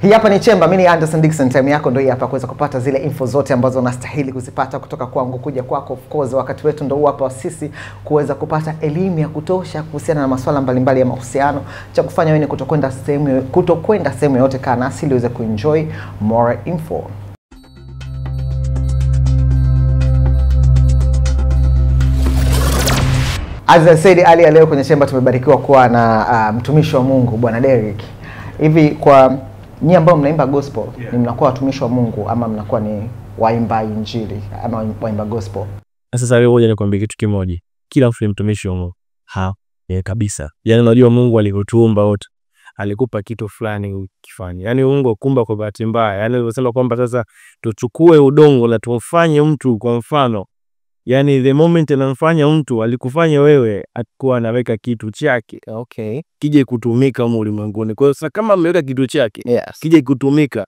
Hii hapa ni Chemba, mimi ni Anderson Dickson. Time yako ndio hii hapa kuweza kupata zile info zote ambazo unastahili kuzipata kutoka kwangu kuja kwako. Of course wakati wetu ndio hapa sisi kuweza kupata elimu ya kutosha kuhusiana na masuala mbalimbali ya mahusiano. Cha kufanya wewe ni kutokwenda sehemu yote, kana nasi ili uweze kuenjoy more info. As I said earlier, leo kwenye Chemba tumebarikiwa kuwa na mtumishi wa Mungu Bwana Derrick. Hivi kwa nyinyi ambao mnaimba gospel, ni mnakuwa watumishi wa Mungu ama mnakuwa ni waimba injili ama waimba gospel? Sasa leo ngoja nikwambie kitu kimoja. Kila mtu ni mtumishi wa Mungu. Kabisa. Yaani unajua Mungu alikutuumba wote. Alikupa kitu fulani ukifanya. Yaani Mungu akumba kwa bahati mbaya. Yaani unasema kwamba sasa tuchukue udongo na tumfanye mtu kwa mfano. Yaani the moment anamfanya mtu alikufanya wewe atakuwa anaweka kitu chake. Okay. Kije kutumika ulimwenguni. Kwa hiyo sasa kama ameweka kitu chake, kije kutumika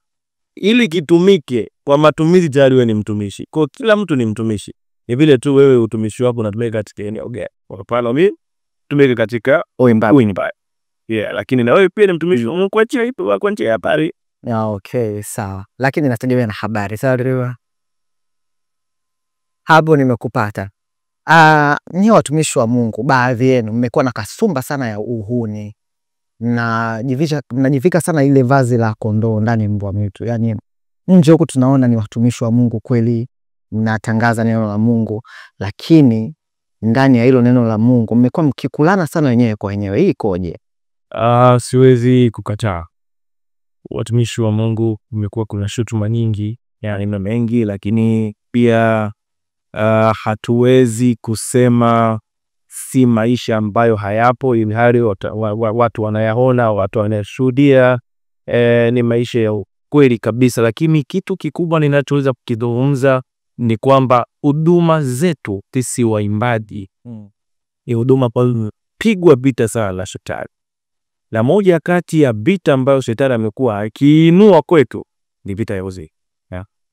ili kitumike kwa matumizi tayari wewe ni mtumishi. Kwa kila mtu ni mtumishi. Ni vile tu wewe utumishi wako unatumika katika eneo gani. Kwa mfano mimi tumeka katika uimbaji. Lakini na wewe pia ni mtumishi wa Mungu kwa njia ya habari. Okay, sawa. Lakini nategemea na habari. Sawa. Hapo nimekupata. Ni watumishi wa Mungu, baadhi yenu mmekuwa na kasumba sana ya uhuni. Mnajivika sana ile vazi la kondoo ndani mbwa mwitu. Yaani nje huko tunaona ni watumishi wa Mungu kweli, mnatangaza neno la Mungu, lakini ndani ya hilo neno la Mungu mmekuwa mkikulana sana wenyewe kwa wenyewe. Hii ikoje? Siwezi kukataa. Watumishi wa Mungu mmekuwa kuna shutuma nyingi, yaani mengi, lakini pia hatuwezi kusema si maisha ambayo hayapo, ili hali watu wanayaona, watu wanashuhudia, ni maisha ya kweli kabisa. Lakini kitu kikubwa ninachoweza kukizungumza ni kwamba huduma zetu sisi waimbaji ni huduma ambayo pigwa vita sana na shetani. Na moja kati ya vita ambayo shetani amekuwa akiinua kwetu ni vita ya uzinzi,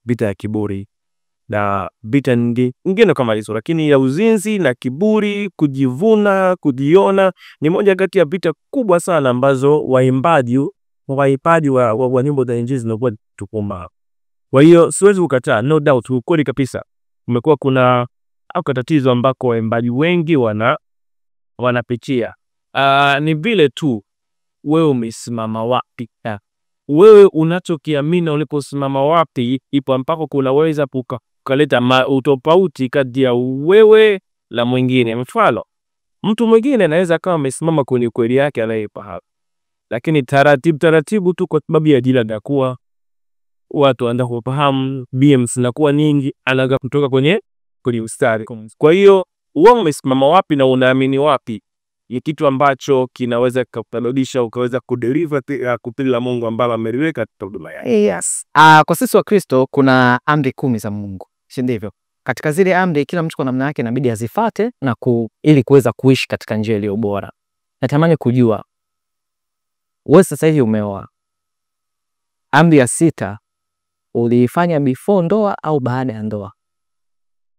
vita ya kiburi na vita nyingine kama hizo, lakini ya uzinzi na kiburi, kujivuna, kujiona ni moja kati ya vita kubwa sana ambazo waimbaji wa nyimbo za injili zinakuwa tukoma. Kwa hiyo siwezi kukataa, no doubt, ukweli kabisa. Umekuwa kuna tatizo ambako waimbaji wengi wanapitia. Ni vile tu wewe umesimama wapi. Wewe unachokiamini uliposimama wapi, ipo ambako kunaweza kuleta utofauti kati ya wewe na mwingine. Mfano, mtu mwingine anaweza kama amesimama kwenye kweli yake anayefahamu, lakini taratibu tu kwa sababu ya jila ndakuwa watu wanaanza kufahamu, BMs zinakuwa nyingi, anaanza kutoka kwenye mstari. Kwa hiyo wewe umesimama wapi na unaamini wapi ni kitu ambacho kinaweza kukurudisha ukaweza kudeliver kupili la Mungu ambalo ameliweka katika huduma yake. Kwa sisi wa Kristo kuna amri 10 za Mungu, si ndivyo? Katika zile amri kila mtu kwa namna yake inabidi azifuate na ili kuweza kuishi katika njia iliyo bora. Natamani kujua wewe sasa hivi umeoa, amri ya 6 uliifanya before ndoa au baada ya ndoa?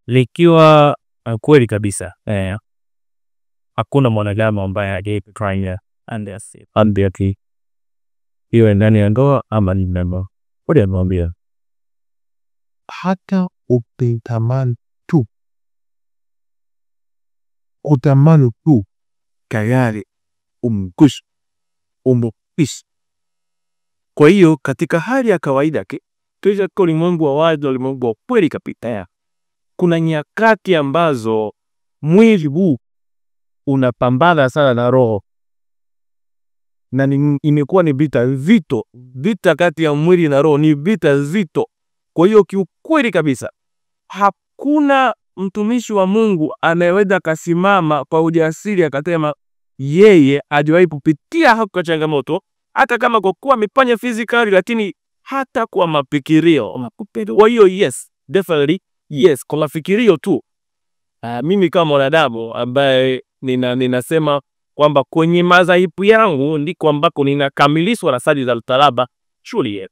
Likiwa kweli kabisa, hakuna mwanadamu ambaye hajaifanya amri yake iwe ndani ya ndoa ama ni ndoa. Kwa namwambia hata utamani tu tayari umkush. Kwa hiyo katika hali ya kawaida tuisha kwa ulimwengu wa wazi, ulimwengu wa kweli kabisa, kuna nyakati ambazo mwili huu unapambana sana na roho, na imekuwa ni vita kati ya mwili na roho, ni vita zito. Kwa hiyo kiukweli kabisa hakuna mtumishi wa Mungu anayeweza kasimama kwa ujasiri akasema yeye hajawahi kupitia hapo changamoto, hata kama kwa kuwa amefanya physically, lakini hata kwa mafikirio. Kwa hiyo yes, definitely yes, kwa mafikirio tu. Mimi kama mwanadamu ambaye ninasema kwamba kwenye madhaifu yangu ndiko ambako ninakamilishwa na sadi za msalaba, surely yes.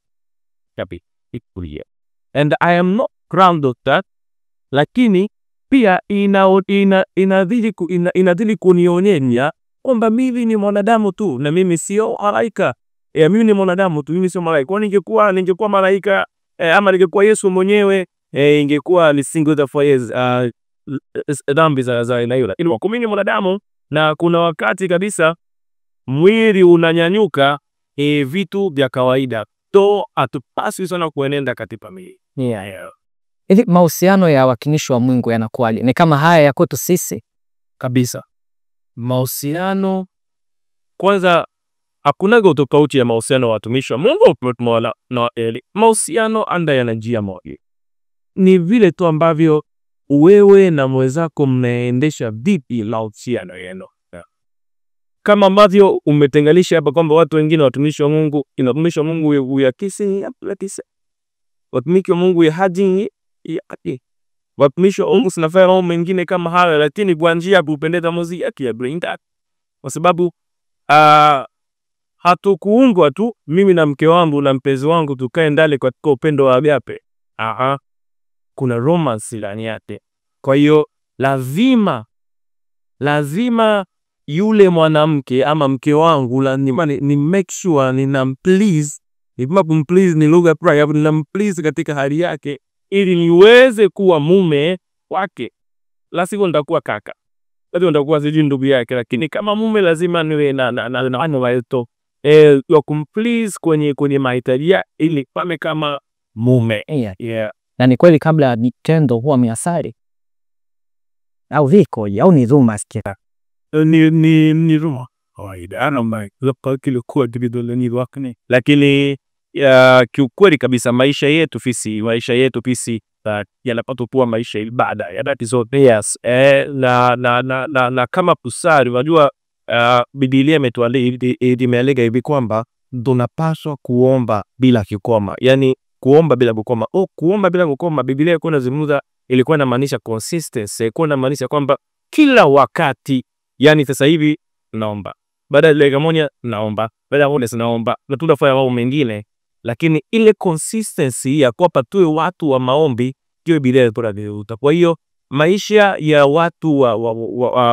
And I am not proud of that, lakini pia inadhili kunionyesha kwamba mimi ni mwanadamu tu na mimi sio malaika. Mimi ni mwanadamu tu, mimi sio malaika. Kwa ningekuwa malaika ama ningekuwa Yesu mwenyewe ingekuwa ni single for years dhambi za aina hiyo. Lakini kwa mimi ni mwanadamu na kuna wakati kabisa mwili unanyanyuka vitu vya kawaida. To hatupaswi sana kuenenda katika mili. Hivi mahusiano ya watumishi wa Mungu yanakuwaje? Ni kama haya ya kwetu sisi? Kabisa. Mahusiano kwanza hakunaga utofauti ya mahusiano wa watumishi wa Mungu na Eli. Mahusiano anda yana njia moja. Ni vile tu ambavyo wewe na mwenzako mnaendesha vipi mahusiano yenu. Kama ambavyo umetenganisha hapa kwamba watu wengine watumishi wa Mungu, watumishi wa Mungu ya kisi, watumishi wa Mungu ya haji, watumishi wa Mungu sinafanya mambo mengine kama hayo, lakini kwa njia ya kupendeza Mungu ya bring that. Kwa sababu hatukuungwa tu mimi na mke wangu na mpenzi wangu tukae ndani katika upendo wa agape. Kuna romance ndani yake. Kwa hiyo lazima yule mwanamke ama mke wangu ni make sure ninamplease. Nipima kumplease ni lugha prayer, ninamplease katika hali yake ili niweze kuwa mume wake. La sivyo nitakuwa kaka. Lazima nitakuwa siji ndugu yake, lakini kama mume lazima niwe na waito ya kumplease kwenye mahitaji ili pame kama mume. Na ni kweli kabla ya tendo huwa miasari? Au viko au ni dhuma sikita? Ni dhuma. Kawaida na kwa kile kwa dibidole ni wakne. Lakini kiukweli kabisa maisha yetu pisi yanapata kuwa maisha ibada ya that is all. Yes. Na kama pusari unajua Biblia imealega hivi kwamba tunapaswa kuomba bila kukoma. Yani kuomba bila kukoma. Kuomba bila kukoma, Biblia ilikuwa inazungumza, ilikuwa inamaanisha consistency, ilikuwa inamaanisha kwamba kila wakati, yani sasa hivi naomba, baada ya dakika moja naomba, baada ya muda naomba, na tunafanya mambo mengine, lakini ile consistency ya kwamba tuwe watu wa maombi hiyo Biblia inatupa. Kwa hiyo maisha ya watu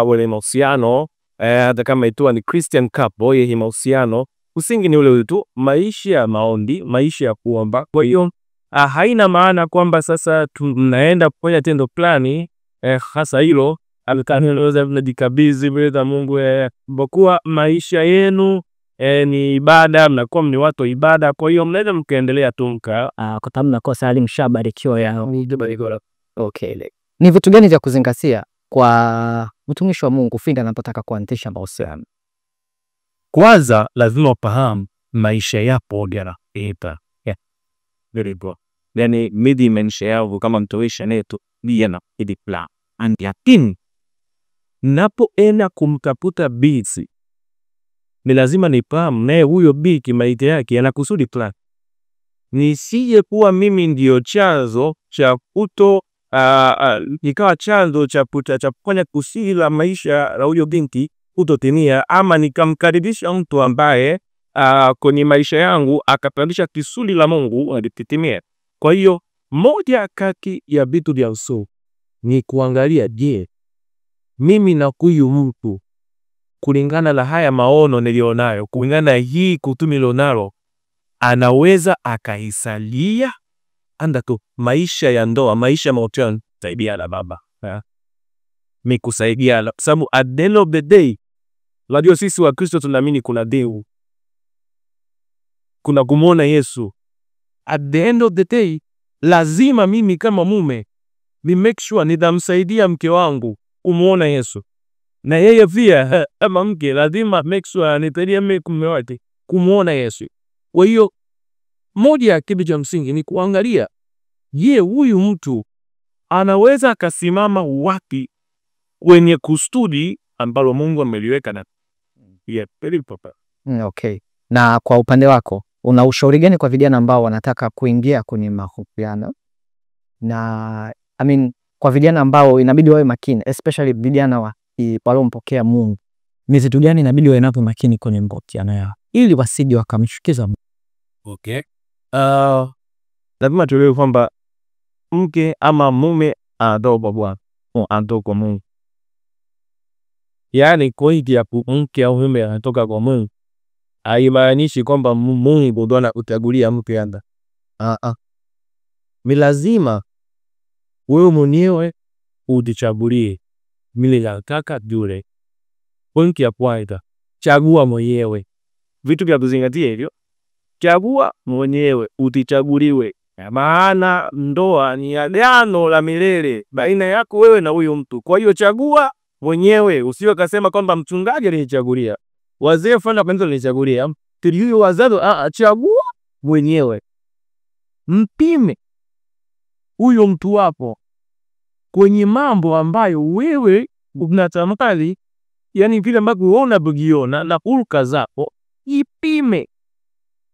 wale mahusiano hata kama itwa ni Christian couple, hii mahusiano usingi ni ule tu maisha ya maombi, maisha ya kuomba. Kwa hiyo haina maana kwamba sasa tunaenda kufanya tendo plani hasa hilo alikaneleza mnajikabidhi mbele za Mungu kwa maisha yenu ni ibada, mnakuwa ni watu wa ibada. Kwa hiyo mnaweza mkaendelea tu kwa sababu mnakosa hali mshabarikiwa ya okay. Ni vitu gani vya kuzingatia kwa mtumishi wa Mungu finda anapotaka kuanzisha mahusiano? Kwanza lazima ufahamu maisha yapo yana very good. Yani midi maisha yao kama mtumishi netu ni yana plan. And yakin napoenda kumtafuta bisi ni lazima nifahamu naye huyo biki maisha yake yana kusudi plan. Nisije kuwa mimi ndio chanzo cha nikawa chanzo cha kufanya kusudi la maisha la huyo binti kutotimia, ama nikamkaribisha mtu ambaye kwenye maisha yangu akapandisha kusudi la Mungu lititimie. Kwa hiyo moja kati ya vitu vya uso ni kuangalia, je, mimi na huyu mtu kulingana na haya maono nilionayo, kulingana na hii kutumi nilionalo, anaweza akaisalia anda tu maisha ya ndoa, maisha mahusiano saidia na baba mikusaidia. Sababu at the end of the day, unajua sisi wa Kristo tunaamini kuna Mungu, kuna kumuona Yesu. At the end of the day, lazima mimi kama mume ni make sure nitamsaidia mke wangu kumuona Yesu, na yeye pia kama mke lazima make sure anisaidie mume wake kumuona Yesu. Kwa hiyo moja ya kitu cha msingi ni kuangalia, je, huyu mtu anaweza akasimama wapi kwenye kusudi ambalo Mungu ameliweka na okay. Na kwa upande wako una ushauri gani kwa vijana ambao wanataka kuingia kwenye mahusiano? Na kwa vijana ambao inabidi wawe makini, especially vijana walompokea Mungu, ni vitu gani inabidi wawe napo makini kwenye mahusiano yao ili wasije wakamshukiza Mungu? Okay. Lazima tuelewe kwamba mke ama mume anatoka Bwana, anatoka kwa Mungu. Yani kwa hiyo mke au mume anatoka kwa Mungu, haimaanishi kwamba Mungu ndo anakuchagulia mke anda. Ni lazima wewe mwenyewe ujichagulie mimi nataka yule. Pointi ya kwanza, chagua mwenyewe. Vitu vya kuzingatia hivyo. Chagua mwenyewe, utichaguliwe. Maana ndoa ni agano la milele baina yako wewe na huyo mtu. Kwa hiyo chagua mwenyewe, usiwe kasema kwamba mchungaji alinichagulia, wazee fulani kwanza alinichagulia. Huyo wazazi, chagua mwenyewe. Mpime huyo mtu wako kwenye mambo ambayo wewe unatamani, yani vile ambavyo unaona bugiona na hulka zako, ipime.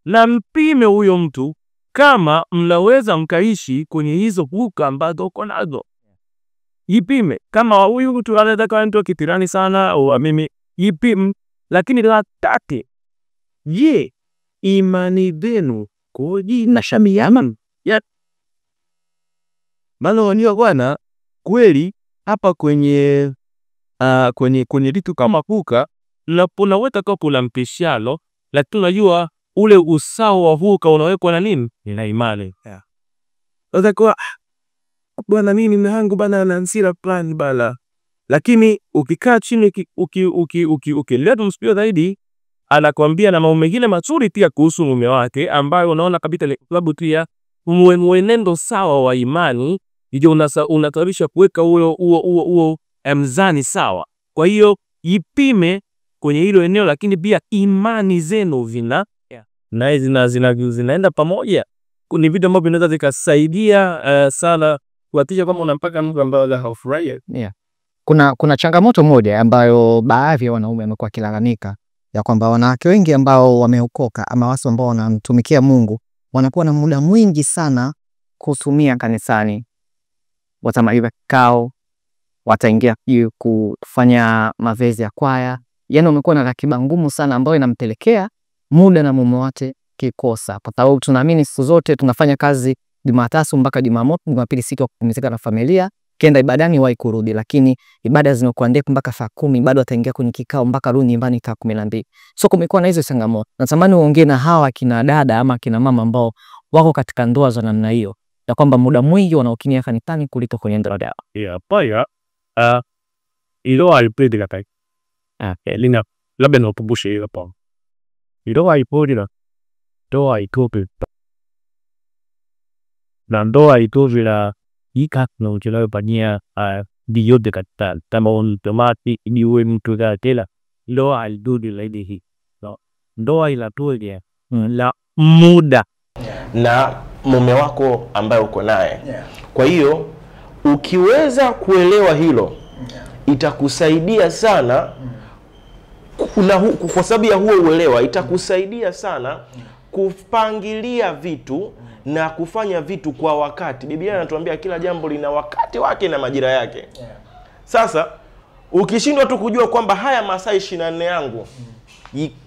Na mpime huyo mtu kama mnaweza mkaishi kwenye hizo hulka ambazo uko nazo. Ipime. Kama huyu mtu anataka mtu kitirani sana au mimi, ipime. Lakini la tatu, je, imani zenu koji na shamiana? Maana wanio bwana kweli hapa kwenye vitu kama huka unaweza kwa kula mpishalo, lakini unajua ule usawa wa huka unawekwa na nini? Ina imani. Sasa kwa bwana mimi mwanangu bana na hasira plan bala. Lakini ukikaa chini ukileta mspio zaidi, anakuambia na mambo mengine mazuri pia kuhusu mume wake ambayo unaona kabisa sababu tu ya mwenendo sawa wa imani ndio unatabisha kuweka huo mzani sawa. Kwa hiyo ipime kwenye hilo eneo, lakini pia imani zenu na zinaenda pamoja. Ni vitu ambavyo vinaweza vikasaidia sana kuhakikisha kwamba unampaka mtu ambaye hafurahia. Kuna changamoto moja ambayo baadhi ya wanaume wamekuwa kilalamika ya kwamba wanawake wengi ambao wameokoka ama watu ambao wanamtumikia Mungu wanakuwa na muda mwingi sana kutumia kanisani. Watamaliza kikao, wataingia kufanya mavezi ya kwaya. Yaani umekuwa na ratiba ngumu sana ambayo inampelekea muda na mume wake kikosa. Kwa sababu tunaamini siku zote tunafanya kazi Jumatatu mpaka Jumamosi, Jumapili siku ya kupumzika na familia, kenda ibadani wahi kurudi, lakini ibada zinakuwa ndefu mpaka saa 10, bado ataingia kwenye kikao mpaka rudi nyumbani saa 12. So kumekuwa na hizo changamoto. Natamani uongee na hawa kina dada ama kina mama ambao wako katika ndoa za namna hiyo, na kwamba muda mwingi wanaokinia kanisani kuliko kwenye ndoa yao. Paya ilo alipedi la kai. Lina labda nakumbusha hiyo hapo. Ilo alipodi la ndoa ikope. Na ndoa ikope la ika na uchelewe pania diyote katal. Tama otomati iwe mtu ga tela. Ilo alidudi la hii. Ndoa ilatulia la muda na mume wako ambaye uko naye. Kwa hiyo ukiweza kuelewa hilo, itakusaidia sana kwa sababu ya huo uelewa, itakusaidia sana kupangilia vitu na kufanya vitu kwa wakati. Biblia inatuambia kila jambo lina wakati wake na majira yake. Sasa ukishindwa tu kujua kwamba haya masaa 24 yangu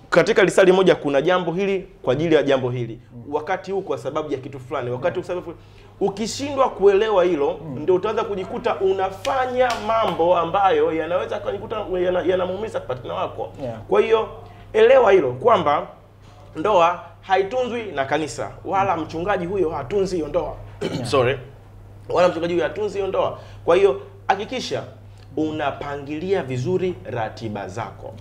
katika lisali moja kuna jambo hili kwa ajili ya jambo hili, wakati huu kwa sababu ya kitu fulani, wakati kwa sababu, ukishindwa kuelewa hilo, ndio utaanza kujikuta unafanya mambo ambayo yanaweza kujikuta yanamuumiza partner wako. Kwa hiyo elewa hilo kwamba ndoa haitunzwi na kanisa, wala mchungaji huyo hatunzi hiyo ndoa. Wala mchungaji huyo hatunzi hiyo ndoa. Kwa hiyo hakikisha unapangilia vizuri ratiba zako.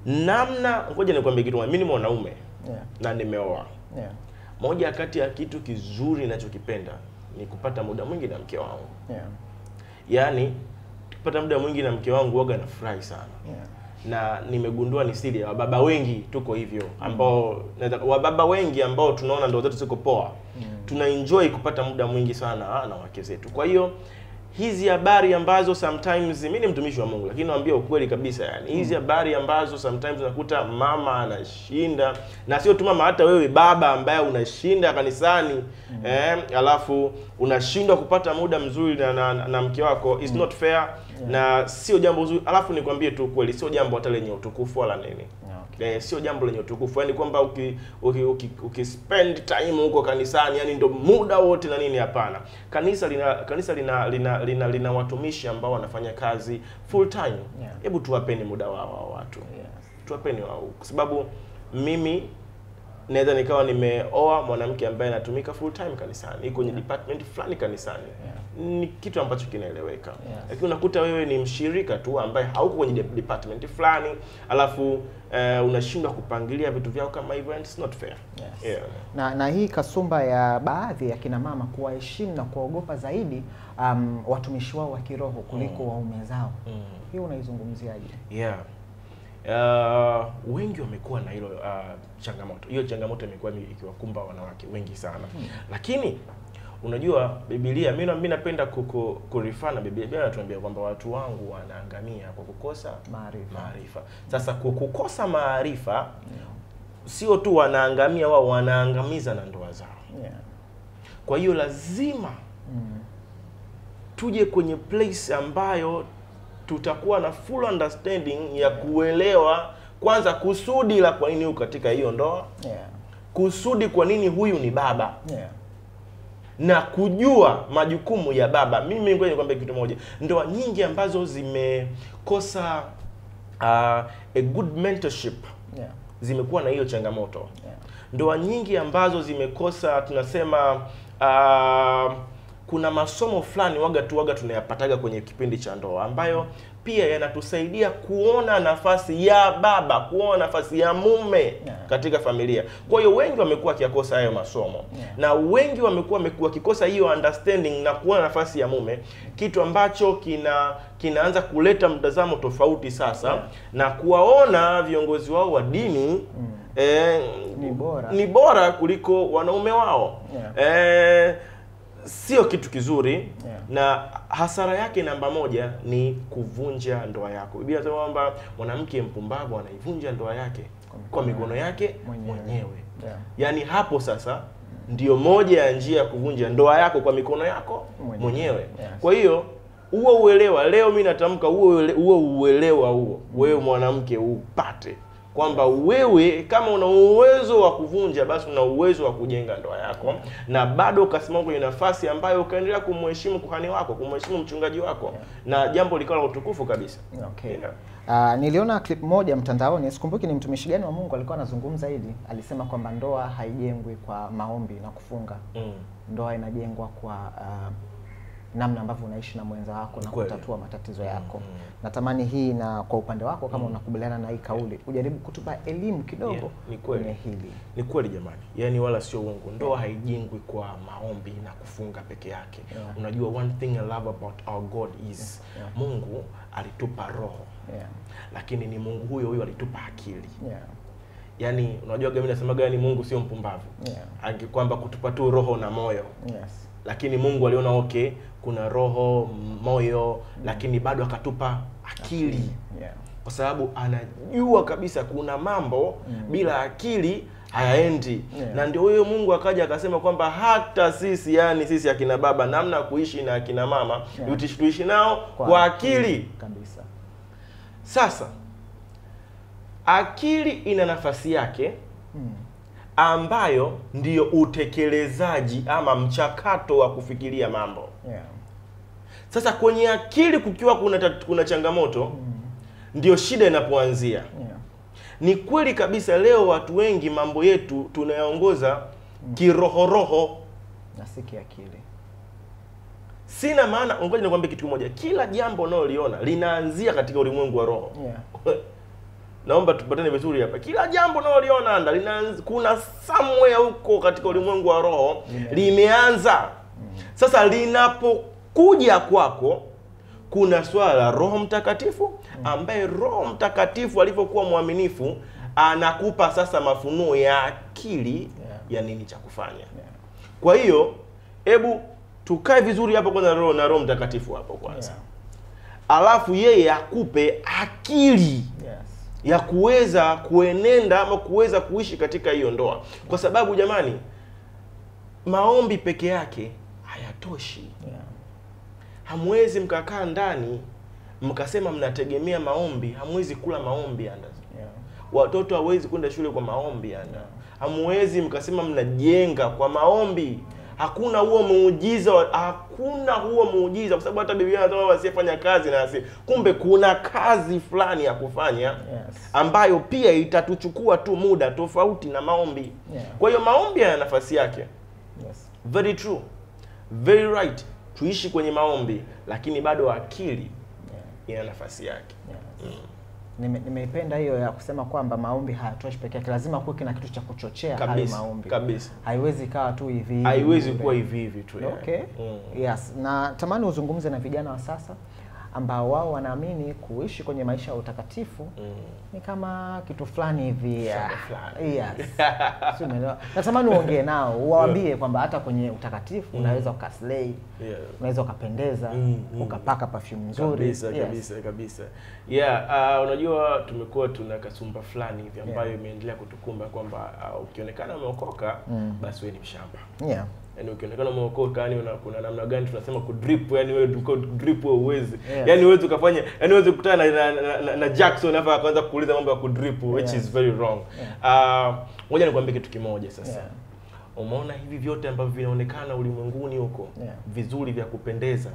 Namna, ngoja nikwambie kitu, mimi ni mwanaume na nimeoa. Moja kati ya kitu kizuri ninachokipenda ni kupata muda mwingi na mke wangu. Yaani kupata muda mwingi na mke wangu huwa nafurahi sana. Na nimegundua ni siri ya wababa wengi tuko hivyo, ambao wababa wengi ambao tunaona ndoa zetu ziko poa. Tuna enjoy kupata muda mwingi sana na wake zetu. Kwa hiyo hizi habari ambazo sometimes mimi ni mtumishi wa Mungu, lakini naambia ukweli kabisa, yani hizi habari ambazo sometimes unakuta mama anashinda, na sio tu mama, hata wewe baba ambaye unashinda kanisani, alafu unashindwa kupata muda mzuri na mke wako, is not fair. Na sio jambo zuri. Alafu nikwambie tu kweli, sio jambo hata lenye utukufu wala nini. Sio jambo lenye utukufu. Yaani kwamba ukispend time huko kanisani, yani ndio muda wote na nini, hapana. Kanisa lina watumishi ambao wanafanya kazi full time. Hebu tuwapeni muda wao watu. Tuwapeni wao, kwa sababu mimi naweza nikawa nimeoa mwanamke ambaye anatumika full time kanisani, iko kwenye department fulani kanisani. Ni kitu ambacho kinaeleweka. Lakini unakuta wewe ni mshirika tu ambaye hauko kwenye department fulani, alafu unashindwa kupangilia vitu vyao kama hivyo, and it's not fair. Na hii kasumba ya baadhi ya kina mama kuwaheshimu na kuogopa zaidi watumishi wao wa kiroho kuliko waume zao. Hiyo unaizungumziaje? Wengi wamekuwa na hilo changamoto. Hiyo changamoto imekuwa ikiwakumba wanawake wengi sana. Lakini unajua Biblia, mimi napenda kurifana Biblia. Biblia inatuambia kwamba watu wangu wanaangamia kwa kukosa maarifa. Sasa kwa kukosa maarifa sio tu wanaangamia, wao wanaangamiza na ndoa zao. Kwa hiyo lazima tuje kwenye place ambayo tutakuwa na full understanding ya kuelewa kwanza kusudi la kwa nini uko katika hiyo ndoa. Kusudi kwa nini huyu ni baba. Na kujua majukumu ya baba. Mimi ngoja nikwambie kitu moja. Ndoa nyingi ambazo zimekosa a good mentorship zimekuwa na hiyo changamoto. Ndoa nyingi ambazo zimekosa, tunasema kuna masomo fulani waga tunayapataga kwenye kipindi cha ndoa ambayo pia yanatusaidia kuona nafasi ya baba, kuona nafasi ya mume katika familia. Kwa hiyo wengi wamekuwa kiakosa hayo masomo. Na wengi wamekuwa wakikosa hiyo understanding na kuona nafasi ya mume, kitu ambacho kinaanza kuleta mtazamo tofauti sasa na kuwaona viongozi wao wa dini ni bora kuliko wanaume wao. Sio kitu kizuri. Na hasara yake namba moja ni kuvunja ndoa yako. Biblia inasema kwamba mwanamke mpumbavu anaivunja ndoa yake kwa mikono yake mwenyewe. Yaani hapo sasa ndio moja ya njia ya kuvunja ndoa yako kwa mikono yako mwenyewe. Kwa hiyo huo uelewa, leo mimi natamka huo uelewa huo wewe mwanamke upate kwamba wewe kama una uwezo wa kuvunja, basi una uwezo wa kujenga ndoa yako, na bado ukasimama kwenye nafasi ambayo ukaendelea kumheshimu kuhani wako, kumheshimu mchungaji wako, na jambo likawa la utukufu kabisa. Niliona clip moja mtandaoni, sikumbuki ni mtumishi gani wa Mungu alikuwa anazungumza hili. Alisema kwamba ndoa haijengwi kwa maombi na kufunga. Ndoa inajengwa kwa namna ambavyo unaishi na mwenza wako na kutatua matatizo yako. Natamani hii, na kwa upande wako kama unakubaliana na hii kauli, ujaribu kutupa elimu kidogo kwenye hili. Ni kweli jamani. Yaani wala sio uongo. Ndoa haijengwi kwa maombi na kufunga peke yake. Unajua, one thing I love about our God is Mungu alitupa roho. Lakini ni Mungu huyo alitupa akili. Yaani unajua mimi nasema gani, Mungu sio mpumbavu. Angekwamba kutupa tu roho na moyo. Lakini Mungu aliona kuna roho, moyo, lakini bado akatupa akili. Kwa sababu anajua kabisa kuna mambo bila akili hayaendi. Na ndio huyo Mungu akaja akasema kwamba hata sisi, yani sisi akina baba, namna kuishi na akina mama tuishi nao kwa akili kabisa. Sasa akili ina nafasi yake ambayo ndiyo utekelezaji ama mchakato wa kufikiria mambo. Sasa kwenye akili kukiwa kuna changamoto, ndiyo shida inapoanzia. Ni kweli kabisa, leo watu wengi mambo yetu tunayaongoza kiroho na si kiakili. Sina maana, ngoja nikwambie kitu kimoja, kila jambo unaloliona linaanzia katika ulimwengu wa roho. Naomba tupatane vizuri hapa. Kila jambo unaloliona kuna somewhere huko katika ulimwengu wa roho limeanza. Sasa linapokuja kwako, kuna swala la Roho Mtakatifu, ambaye Roho Mtakatifu alivyokuwa mwaminifu anakupa sasa mafunuo ya akili ya nini cha kufanya. Kwa hiyo hebu tukae vizuri hapo kwanza, Roho Mtakatifu hapo kwanza. Alafu yeye akupe akili ya kuweza kuenenda ama kuweza kuishi katika hiyo ndoa. Kwa sababu jamani, maombi peke yake hayatoshi. Hamwezi mkakaa ndani mkasema mnategemea maombi, hamwezi kula maombi anda. Watoto hawezi kwenda shule kwa maombi anda. Hamwezi mkasema mnajenga kwa maombi. Hakuna huo muujiza, hakuna huo muujiza, kwa sababu hata Biblia inasema wasiyefanya kazi na asi. Kumbe kuna kazi fulani ya kufanya ambayo pia itatuchukua tu muda tofauti na maombi. Kwa hiyo maombi yana nafasi yake. Very true. Very right. Tuishi kwenye maombi, lakini bado akili ina nafasi yake. Nimeipenda hiyo ya kusema kwamba maombi hayatoshi peke yake, lazima kuwe kina kitu cha kuchochea hayo maombi. Kabisa. Haiwezi kawa tu hivi. Haiwezi kuwa hivi tu. Okay. Yes. Na tamani uzungumze na vijana wa sasa ambao wao wanaamini kuishi kwenye maisha ya utakatifu ni kama kitu fulani hivi. Yes. Sio, umeelewa? Natamani uongee nao, uwaambie kwamba hata kwenye utakatifu unaweza ukaslay, unaweza ukapendeza, ukapaka perfume nzuri. Kabisa. Unajua tumekuwa tuna kasumba fulani hivi ambayo imeendelea kutukumba kwamba ukionekana umeokoka basi wewe ni mshamba. Yaani ukionekana umeokoka, yani kuna namna gani tunasema kudrip, yani wewe drip wewe uwezi. Yani wewe ukafanya, yani wewe ukutana na Jackson hapa akaanza kuuliza mambo ya kudrip, which is very wrong. Ngoja nikwambie kitu kimoja sasa. Umeona hivi vyote ambavyo vinaonekana ulimwenguni huko vizuri vya kupendeza,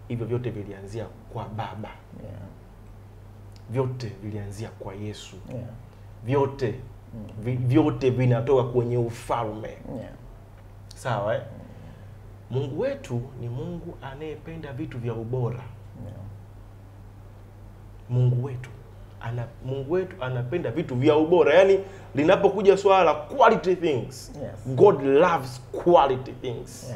hivyo vyote vilianzia kwa Baba. Vyote vilianzia kwa Yesu. Vyote vinatoka kwenye ufalme. Sawa Mungu wetu ni Mungu anayependa vitu vya ubora. Mungu wetu anapenda vitu vya ubora. Yaani linapokuja swala la quality things, God loves quality things.